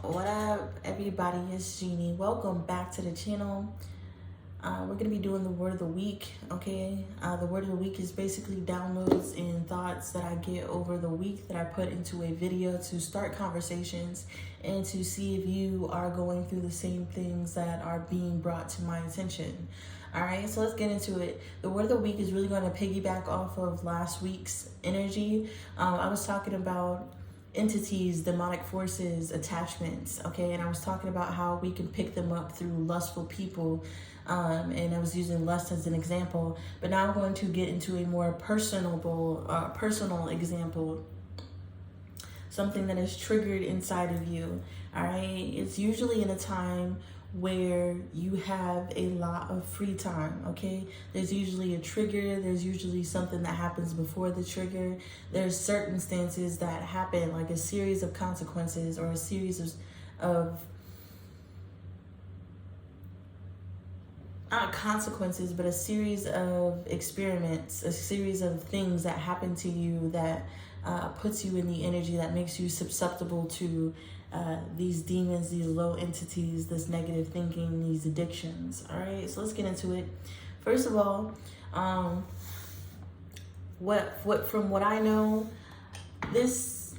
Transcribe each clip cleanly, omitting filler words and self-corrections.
What up, everybody? It's Jeannie. Welcome back to the channel. We're going to be doing the word of the week, okay? The word of the week is basically downloads and thoughts that I get over the week that I put into a video to start conversations and to see if you are going through the same things that are being brought to my attention. All right, so let's get into it. The word of the week is really going to piggyback off of last week's energy. I was talking about entities, demonic forces, attachments, okay? And I was talking about how we can pick them up through lustful people, and I was using lust as an example, but now I'm going to get into a more personal example, something that is triggered inside of you, all right? It's usually in a time where you have a lot of free time, okay? There's usually a trigger, there's usually something that happens before the trigger. There's circumstances that happen, like a series of consequences or a series of not consequences, but a series of experiments, a series of things that happen to you that puts you in the energy that makes you susceptible to these demons, these low entities, this negative thinking, these addictions. All right, so let's get into it. First of all, from what I know, this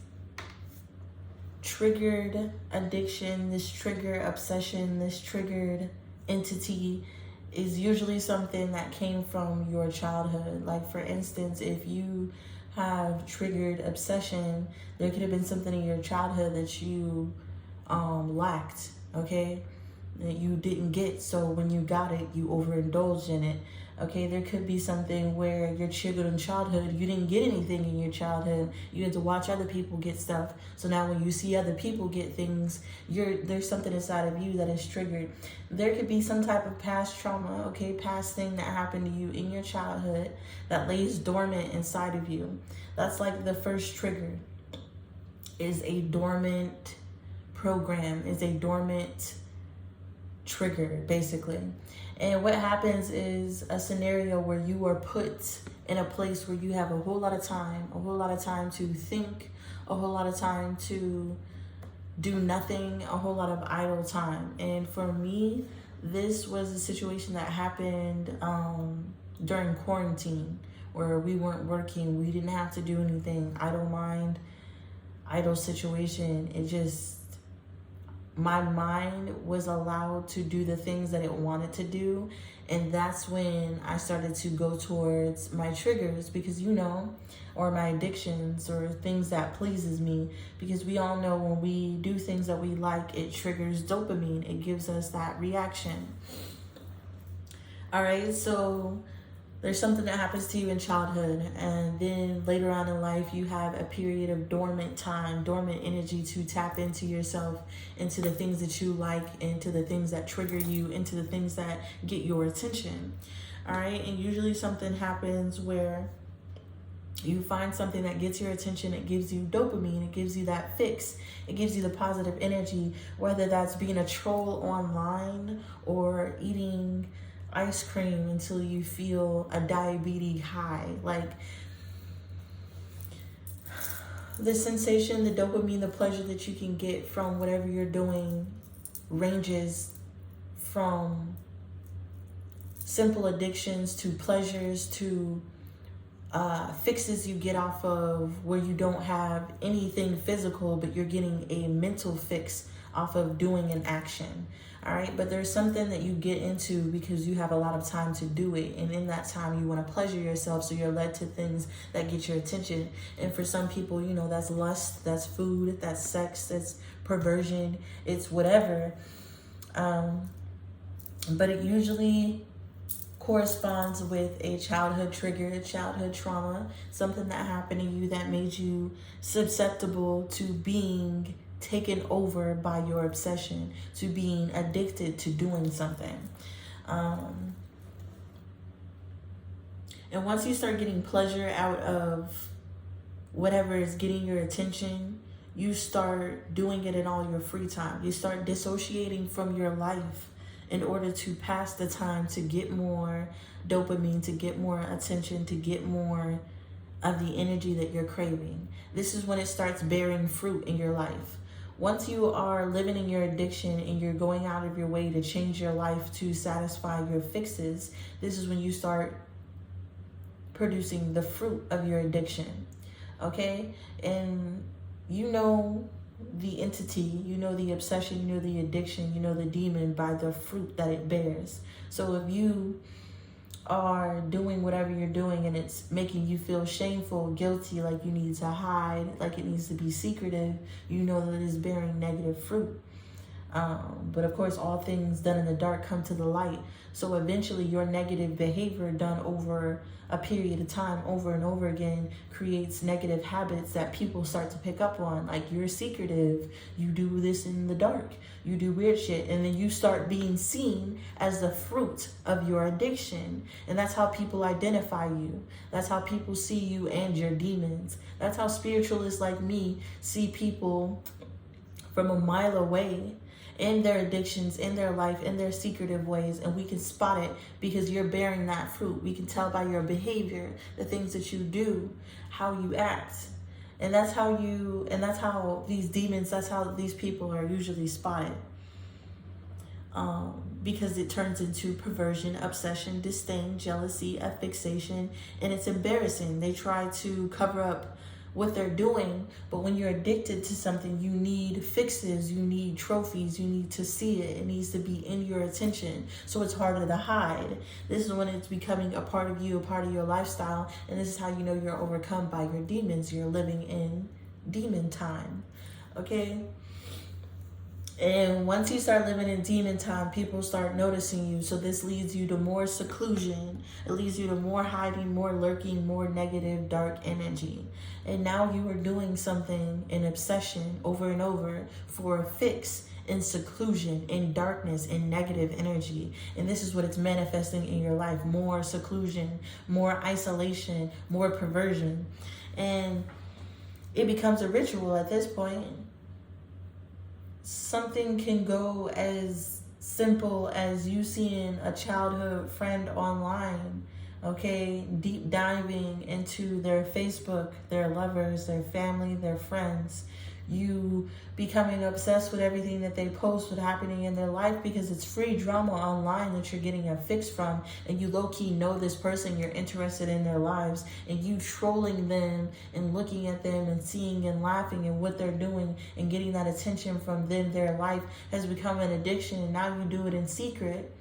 triggered addiction, this triggered obsession, this triggered entity is usually something that came from your childhood. Like, for instance, if you have triggered obsession, there could have been something in your childhood that you lacked, okay, that you didn't get, so when you got it, you overindulged in it, okay? There could be something where your childhood, you didn't get anything in your childhood, you had to watch other people get stuff, so now when you see other people get things, there's something inside of you that is triggered. There could be some type of past trauma, okay, past thing that happened to you in your childhood that lays dormant inside of you. That's like the first trigger, is a dormant program, is a dormant trigger, basically. And what happens is a scenario where you are put in a place where you have a whole lot of time to think, a whole lot of time to do nothing, a whole lot of idle time. And for me, this was a situation that happened during quarantine, where we weren't working, we didn't have to do anything, idle mind, idle situation. It just, my mind was allowed to do the things that it wanted to do. And that's when I started to go towards my triggers, because or my addictions, or things that pleases me, because we all know when we do things that we like, it triggers dopamine. It gives us that reaction. All right, so there's something that happens to you in childhood, and then later on in life, you have a period of dormant time, dormant energy to tap into yourself, into the things that you like, into the things that trigger you, into the things that get your attention. All right, and usually something happens where you find something that gets your attention. It gives you dopamine, it gives you that fix, it gives you the positive energy, whether that's being a troll online or eating ice cream until you feel a diabetes high. Like, the sensation, the dopamine, the pleasure that you can get from whatever you're doing ranges from simple addictions to pleasures to fixes you get off of where you don't have anything physical, but you're getting a mental fix off of doing an action. All right, but there's something that you get into because you have a lot of time to do it, and in that time you want to pleasure yourself, so you're led to things that get your attention. And for some people, that's lust, that's food, that's sex, that's perversion, it's whatever, but it usually corresponds with a childhood trigger, a childhood trauma, something that happened to you that made you susceptible to being taken over by your obsession, to being addicted to doing something. And once you start getting pleasure out of whatever is getting your attention, you start doing it in all your free time. You start dissociating from your life in order to pass the time, to get more dopamine, to get more attention, to get more of the energy that you're craving. This is when it starts bearing fruit in your life. once you are living in your addiction and you're going out of your way to change your life to satisfy your fixes, this is when you start producing the fruit of your addiction. Okay? And you know the entity, you know the obsession, you know the addiction, you know the demon by the fruit that it bears. So if you are doing whatever you're doing and it's making you feel shameful, guilty, like you need to hide, like it needs to be secretive, you know that it is bearing negative fruit. But of course, all things done in the dark come to the light. So eventually your negative behavior done over a period of time, over and over again, creates negative habits that people start to pick up on. Like, you're secretive, you do this in the dark, you do weird shit, and then you start being seen as the fruit of your addiction. And that's how people identify you. That's how people see you and your demons. That's how spiritualists like me see people from a mile away, in their addictions, in their life, in their secretive ways, and we can spot it because you're bearing that fruit. We can tell by your behavior, the things that you do, how you act. And that's how these demons, that's how these people are usually spotted. Because it turns into perversion, obsession, disdain, jealousy, a fixation, and it's embarrassing. They try to cover up what they're doing, but when you're addicted to something, you need fixes, you need trophies, you need to see it. It needs to be in your attention, so it's harder to hide. This is when it's becoming a part of you, a part of your lifestyle, and this is how you know you're overcome by your demons. You're living in demon time, okay? And once you start living in demon time, people start noticing you. So this leads you to more seclusion. It leads you to more hiding, more lurking, more negative, dark energy. And now you are doing something in obsession over and over for a fix, in seclusion, in darkness, in negative energy. And this is what it's manifesting in your life. More seclusion, more isolation, more perversion. And it becomes a ritual at this point. Something can go as simple as you seeing a childhood friend online, okay, deep diving into their Facebook, their lovers, their family, their friends, you becoming obsessed with everything that they post, what's happening in their life, because it's free drama online that you're getting a fix from, and you low-key know this person, you're interested in their lives, and you trolling them and looking at them and seeing and laughing and what they're doing and getting that attention from them. Their life has become an addiction, and now you do it in secret,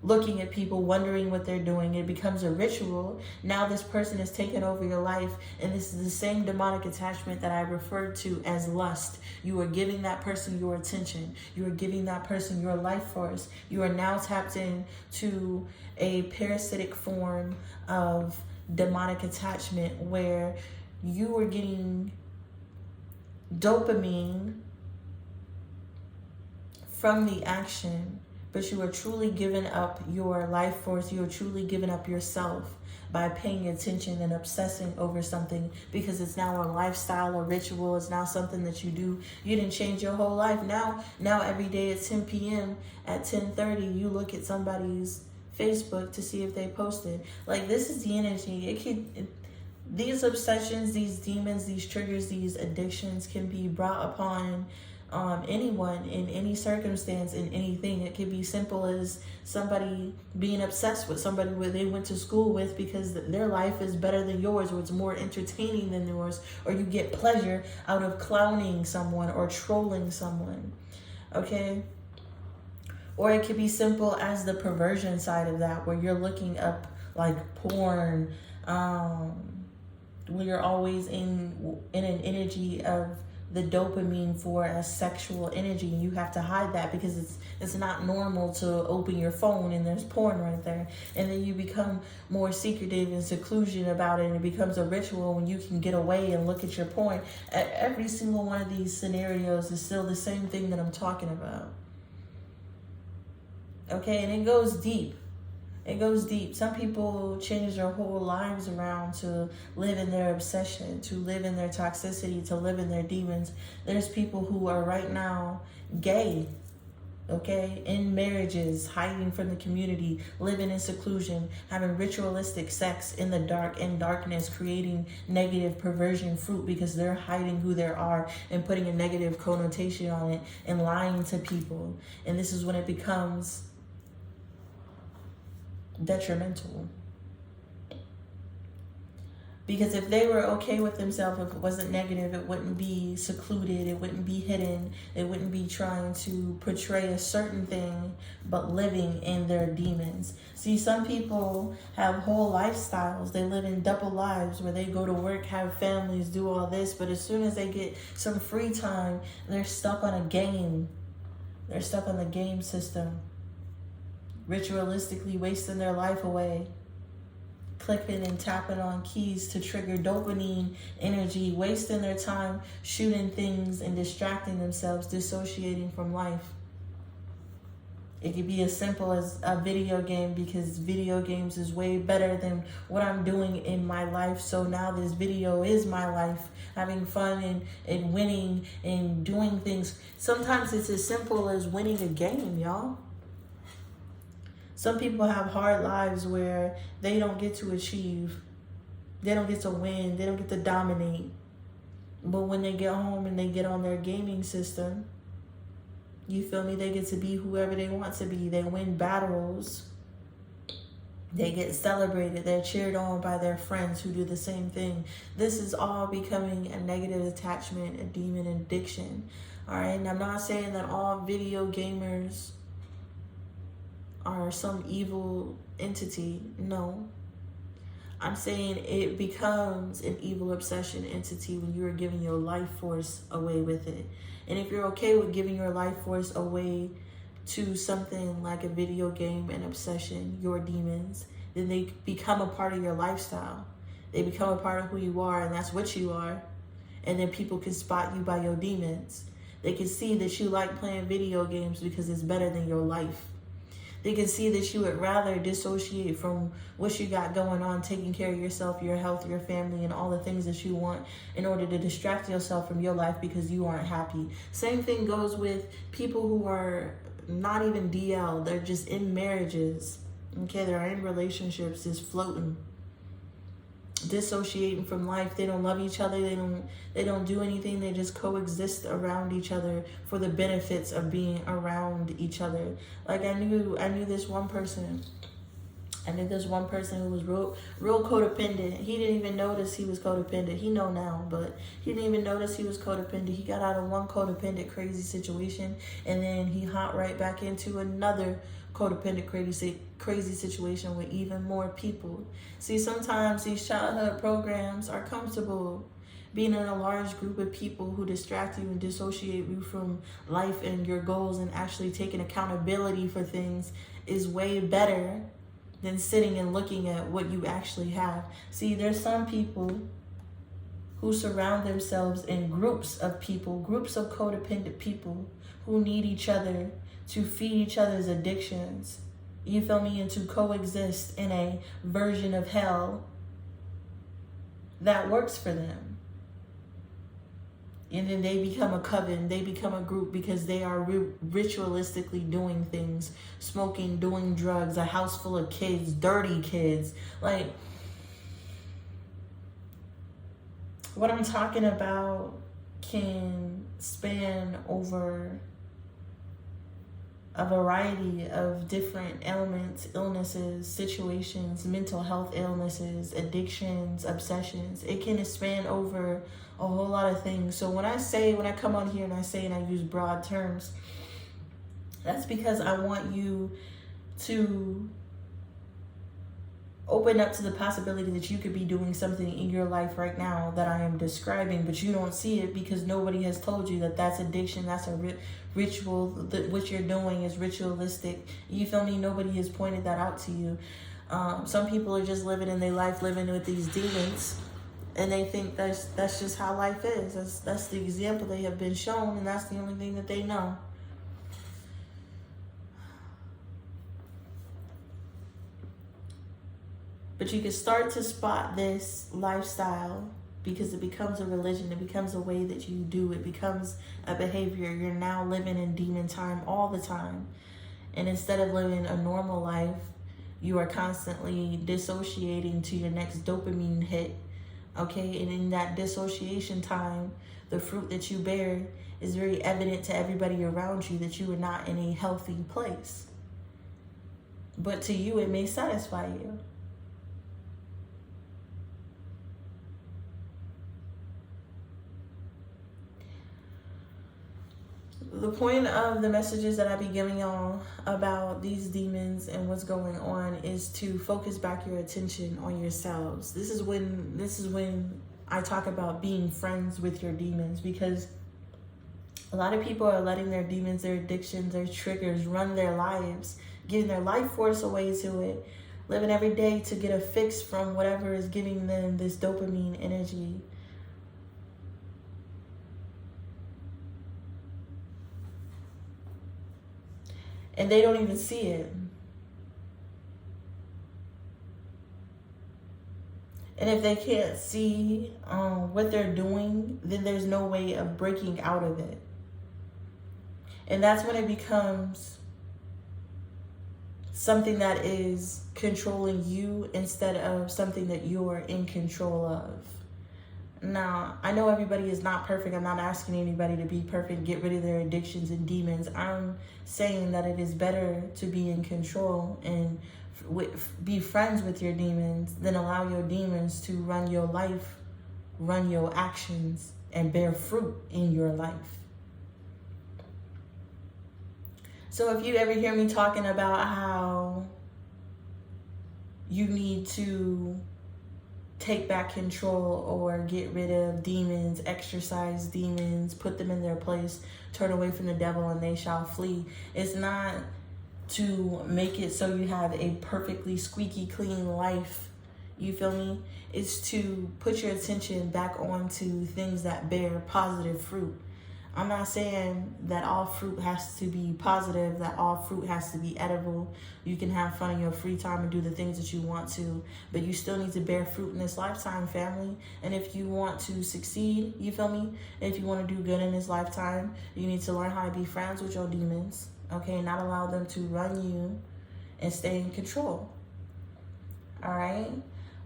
looking at people, wondering what they're doing. It becomes a ritual. Now this person has taken over your life, and this is the same demonic attachment that I referred to as lust. You are giving that person your attention. You are giving that person your life force. You are now tapped into a parasitic form of demonic attachment where you are getting dopamine from the action, but you are truly giving up your life force. You are truly giving up yourself by paying attention and obsessing over something, because it's now a lifestyle, a ritual. It's now something that you do. You didn't change your whole life. Now every day at 10 p.m. at 10:30, you look at somebody's Facebook to see if they posted. Like, this is the energy. These obsessions, these demons, these triggers, these addictions can be brought upon anyone in any circumstance, in anything. It could be simple as somebody being obsessed with somebody where they went to school with because their life is better than yours, or it's more entertaining than yours, or you get pleasure out of clowning someone or trolling someone, okay? Or it could be simple as the perversion side of that, where you're looking up like porn, where you're always in an energy of the dopamine for a sexual energy, and you have to hide that because it's not normal to open your phone and there's porn right there. And then you become more secretive and seclusion about it, and it becomes a ritual when you can get away and look at your porn. Every single one of these scenarios is still the same thing that I'm talking about, okay? And it goes deep. It goes deep. Some people change their whole lives around to live in their obsession, to live in their toxicity, to live in their demons. There's people who are right now gay, okay? In marriages, hiding from the community, living in seclusion, having ritualistic sex in the dark, in darkness, creating negative perversion fruit because they're hiding who they are and putting a negative connotation on it and lying to people. And this is when it becomes detrimental. Because if they were okay with themselves, if it wasn't negative, it wouldn't be secluded, it wouldn't be hidden, it wouldn't be trying to portray a certain thing, but living in their demons. See, some people have whole lifestyles. They live in double lives where they go to work, have families, do all this, but as soon as they get some free time, they're stuck on a game. They're stuck on the game system, ritualistically wasting their life away, clicking and tapping on keys to trigger dopamine energy, wasting their time shooting things and distracting themselves, dissociating from life. It could be as simple as a video game, because video games is way better than what I'm doing in my life. So now this video is my life, having fun and winning and doing things. Sometimes it's as simple as winning a game, y'all. Some people have hard lives where they don't get to achieve. They don't get to win. They don't get to dominate. But when they get home and they get on their gaming system, you feel me? They get to be whoever they want to be. They win battles. They get celebrated. They're cheered on by their friends who do the same thing. This is all becoming a negative attachment, a demon addiction. All right? And I'm not saying that all video gamers are some evil entity. No. I'm saying it becomes an evil obsession entity when you are giving your life force away with it. And if you're okay with giving your life force away to something like a video game, an obsession, your demons, then they become a part of your lifestyle. They become a part of who you are, and that's what you are. And then people can spot you by your demons. They can see that you like playing video games because it's better than your life. They can see that you would rather dissociate from what you got going on, taking care of yourself, your health, your family, and all the things that you want in order to distract yourself from your life because you aren't happy. Same thing goes with people who are not even DL. They're just in marriages. Okay, they're in relationships, just floating, dissociating from life. They don't love each other. They don't do anything. They just coexist around each other for the benefits of being around each other. Like I knew this one person. I knew this one person who was real codependent. He didn't even notice he was codependent. He know now, but he didn't even notice he was codependent. He got out of one codependent crazy situation, and then he hopped right back into another codependent crazy situation with even more people. See, sometimes these childhood programs are comfortable. Being in a large group of people who distract you and dissociate you from life and your goals and actually taking accountability for things is way better than sitting and looking at what you actually have. See, there's some people who surround themselves in groups of people, groups of codependent people who need each other to feed each other's addictions. You feel me? And to coexist in a version of hell that works for them. And then they become a coven, they become a group because they are ritualistically doing things, smoking, doing drugs, a house full of kids, dirty kids. Like, what I'm talking about can span over a variety of different elements, illnesses, situations, mental health illnesses, addictions, obsessions. It can span over a whole lot of things. So when I come on here and I say and I use broad terms, that's because I want you to open up to the possibility that you could be doing something in your life right now that I am describing, but you don't see it because nobody has told you that that's addiction, that's a ritual, that what you're doing is ritualistic. You feel me? Nobody has pointed that out to you. Some people are just living in their life, living with these demons, and they think that's just how life is. That's the example they have been shown, and that's the only thing that they know. But you can start to spot this lifestyle because it becomes a religion. It becomes a way that you do. It becomes a behavior. You're now living in demon time all the time. And instead of living a normal life, you are constantly dissociating to your next dopamine hit. Okay, and in that dissociation time, the fruit that you bear is very evident to everybody around you that you are not in a healthy place. But to you, it may satisfy you. The point of the messages that I be giving y'all about these demons and what's going on is to focus back your attention on yourselves. This is when I talk about being friends with your demons, because a lot of people are letting their demons, their addictions, their triggers run their lives, giving their life force away to it, living every day to get a fix from whatever is giving them this dopamine energy. And they don't even see it. And if they can't see what they're doing, then there's no way of breaking out of it. And that's when it becomes something that is controlling you instead of something that you're in control of. Now, I know everybody is not perfect. I'm not asking anybody to be perfect, get rid of their addictions and demons. I'm saying that it is better to be in control and be friends with your demons than allow your demons to run your life, run your actions, and bear fruit in your life. So if you ever hear me talking about how you need to take back control or get rid of demons, exorcise demons, put them in their place, turn away from the devil and they shall flee, it's not to make it so you have a perfectly squeaky clean life. You feel me? It's to put your attention back onto things that bear positive fruit. I'm not saying that all fruit has to be positive, that all fruit has to be edible. You can have fun in your free time and do the things that you want to, but you still need to bear fruit in this lifetime, family. And if you want to succeed, you feel me? If you want to do good in this lifetime, you need to learn how to be friends with your demons, okay? Not allow them to run you and stay in control, all right?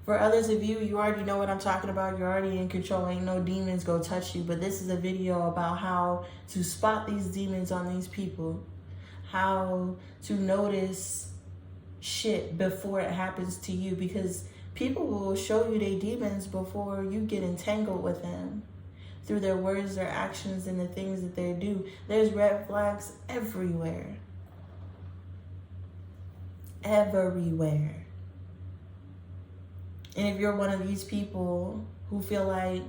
For others of you, you already know what I'm talking about. You're already in control. Ain't no demons go touch you. But this is a video about how to spot these demons on these people. How to notice shit before it happens to you. Because people will show you their demons before you get entangled with them. Through their words, their actions, and the things that they do. There's red flags everywhere. Everywhere. And if you're one of these people who feel like,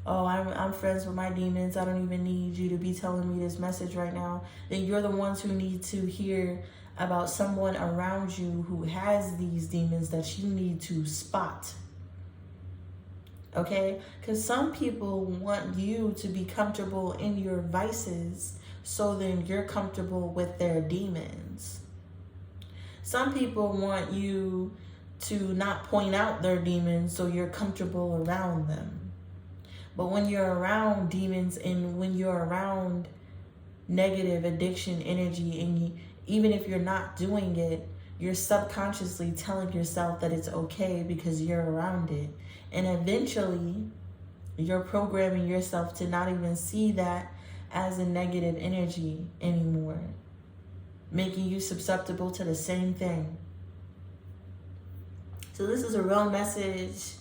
oh, I'm friends with my demons, I don't even need you to be telling me this message right now, then you're the ones who need to hear about someone around you who has these demons that you need to spot. Okay? Because some people want you to be comfortable in your vices, so then you're comfortable with their demons. Some people want you to not point out their demons so you're comfortable around them. But when you're around demons and when you're around negative addiction energy, and even if you're not doing it, you're subconsciously telling yourself that it's okay because you're around it. And eventually, you're programming yourself to not even see that as a negative energy anymore, making you susceptible to the same thing. So this is a real message.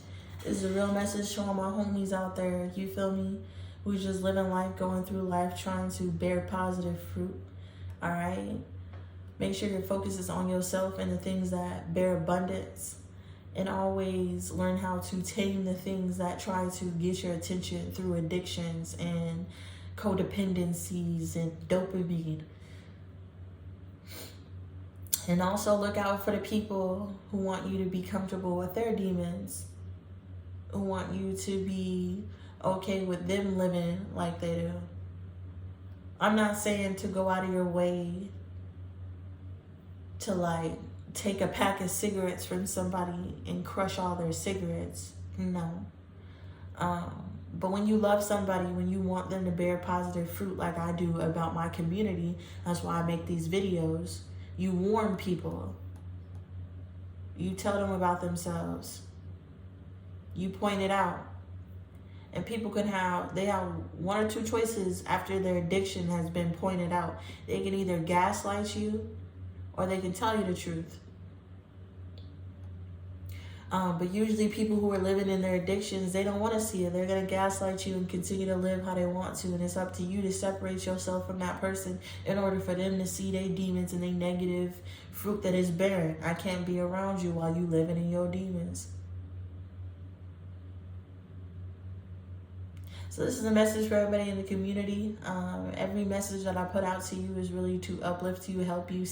This is a real message to all my homies out there, you feel me? Who's just living life, going through life, trying to bear positive fruit, all right? Make sure your focus is on yourself and the things that bear abundance. And always learn how to tame the things that try to get your attention through addictions and codependencies and dopamine. And also look out for the people who want you to be comfortable with their demons, who want you to be okay with them living like they do. I'm not saying to go out of your way to like take a pack of cigarettes from somebody and crush all their cigarettes. No. But when you love somebody, when you want them to bear positive fruit like I do about my community, that's why I make these videos. You warn people. You tell them about themselves. You point it out. And people they have one or two choices after their addiction has been pointed out. They can either gaslight you or they can tell you the truth. But usually people who are living in their addictions, they don't want to see it. They're going to gaslight you and continue to live how they want to. And it's up to you to separate yourself from that person in order for them to see their demons and their negative fruit that is barren. I can't be around you while you living in your demons. So this is a message for everybody in the community. Every message that I put out to you is really to uplift you, help you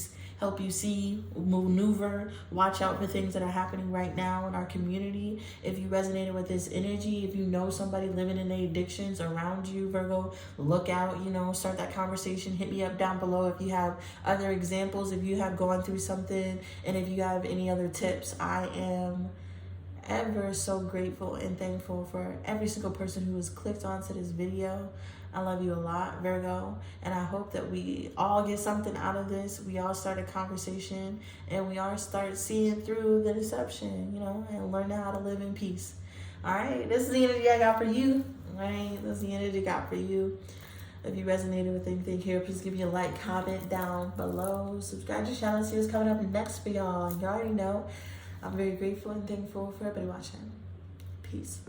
see, maneuver, watch out for things that are happening right now in our community. If you resonated with this energy, if you know somebody living in their addictions around you, Virgo, look out, start that conversation. Hit me up down below if you have other examples, if you have gone through something, and if you have any other tips. I am ever so grateful and thankful for every single person who has clicked onto this video. I love you a lot, Virgo, and I hope that we all get something out of this. We all start a conversation and we all start seeing through the deception, and learning how to live in peace. All right, this is the energy I got for you. All right, this is the energy I got for you. If you resonated with anything here, please give me a like, comment down below. Subscribe to the channel, see what's coming up next for y'all. You already know. I'm very grateful and thankful for everybody watching. Peace.